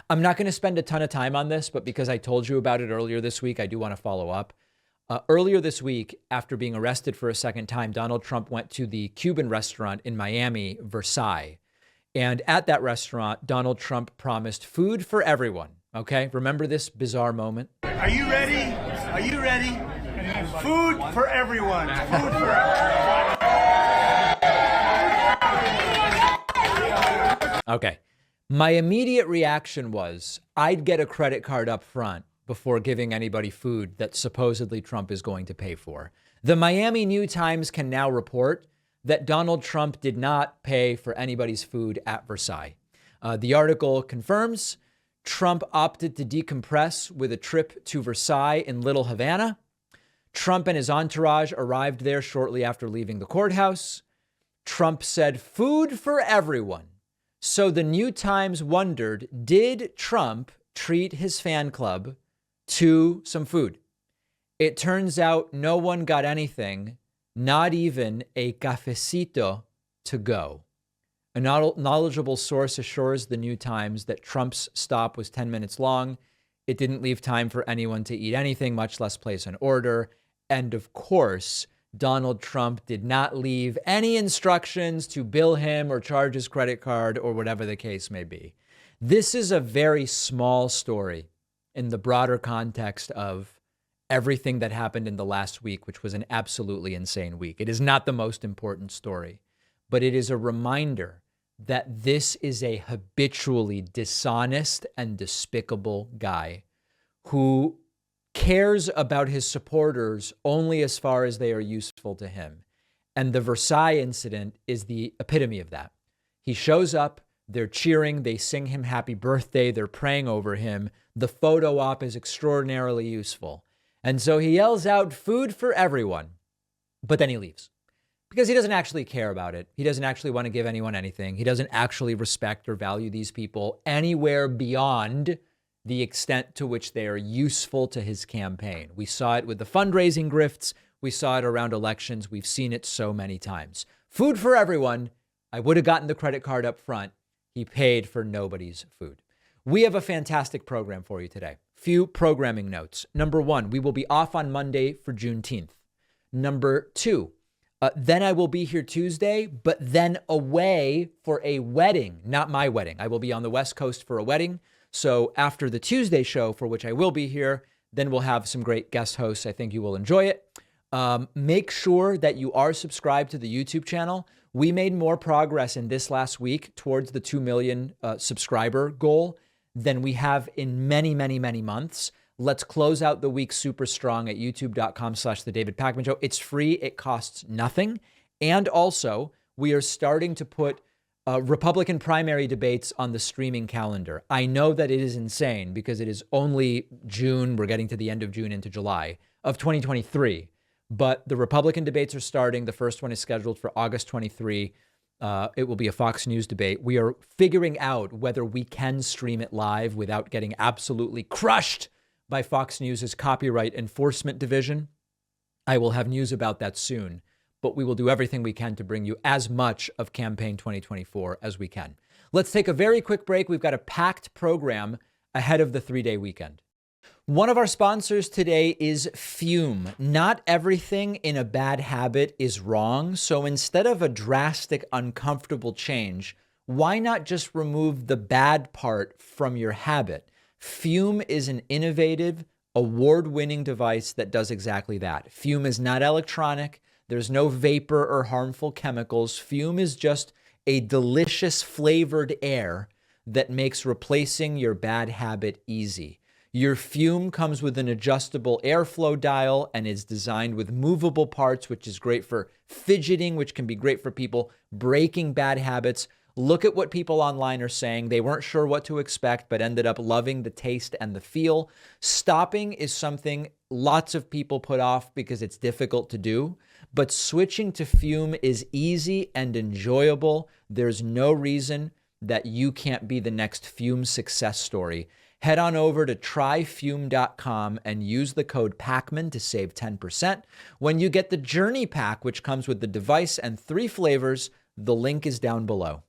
I'm not going to spend a ton of time on this, but because I told you about it earlier this week, I do want to follow up. Earlier this week, after being arrested for a second time, Donald Trump went to the Cuban restaurant in Miami, Versailles. And at that restaurant, Donald Trump promised food for everyone. Okay, remember this bizarre moment? Are you ready? Are you ready? Food for everyone. Food for everyone. Okay. My immediate reaction was I'd get a credit card up front before giving anybody food that supposedly Trump is going to pay for. The Miami New Times can now report that Donald Trump did not pay for anybody's food at Versailles. The article confirms Trump opted to decompress with a trip to Versailles in Little Havana. Trump and his entourage arrived there shortly after leaving the courthouse. Trump said food for everyone. So the New Times wondered, did Trump treat his fan club to some food? It turns out no one got anything, not even a cafecito to go. A knowledgeable source assures the New Times that Trump's stop was 10 minutes long. It didn't leave time for anyone to eat anything, much less place an order. And of course, Donald Trump did not leave any instructions to bill him or charge his credit card or whatever the case may be. This is a very small story in the broader context of everything that happened in the last week, which was an absolutely insane week. It is not the most important story, but it is a reminder that this is a habitually dishonest and despicable guy who cares about his supporters only as far as they are useful to him. And the Versailles incident is the epitome of that. He shows up, they're cheering, they sing him happy birthday, they're praying over him. The photo op is extraordinarily useful. And so he yells out food for everyone, but then he leaves because he doesn't actually care about it. He doesn't actually want to give anyone anything. He doesn't actually respect or value these people anywhere beyond the extent to which they are useful to his campaign. We saw it with the fundraising grifts. We saw it around elections. We've seen it so many times. Food for everyone. I would have gotten the credit card up front. He paid for nobody's food. We have a fantastic program for you today. Few programming notes. Number one, we will be off on Monday for Juneteenth. Number two, then I will be here Tuesday, but then away for a wedding. Not my wedding. I will be on the West Coast for a wedding. So after the Tuesday show, for which I will be here, then we'll have some great guest hosts. I think you will enjoy it. Make sure that you are subscribed to the YouTube channel. We made more progress in this last week towards the 2 million subscriber goal than we have in many, many, many months. Let's close out the week super strong at youtube.com/The David Pakman Show. It's free. It costs nothing. And also, we are starting to put Republican primary debates on the streaming calendar. I know that it is insane because it is only June. We're getting to the end of June into July of 2023. But the Republican debates are starting. The first one is scheduled for August 23. It will be a Fox News debate. We are figuring out whether we can stream it live without getting absolutely crushed by Fox News's copyright enforcement division. I will have news about that soon. But we will do everything we can to bring you as much of campaign 2024 as we can. Let's take a very quick break. We've got a packed program ahead of the 3-day weekend. One of our sponsors today is Fume. Not everything in a bad habit is wrong. So instead of a drastic, uncomfortable change, why not just remove the bad part from your habit? Fume is an innovative, award-winning device that does exactly that. Fume is not electronic. There's no vapor or harmful chemicals. Fume is just a delicious flavored air that makes replacing your bad habit easy. Your Fume comes with an adjustable airflow dial and is designed with movable parts, which is great for fidgeting, which can be great for people breaking bad habits. Look at what people online are saying. They weren't sure what to expect, but ended up loving the taste and the feel. Stopping is something lots of people put off because it's difficult to do. But switching to Fume is easy and enjoyable. There's no reason that you can't be the next Fume success story. Head on over to tryfume.com and use the code PAKMAN to save 10%. When you get the Journey Pack, which comes with the device and 3 flavors, the link is down below.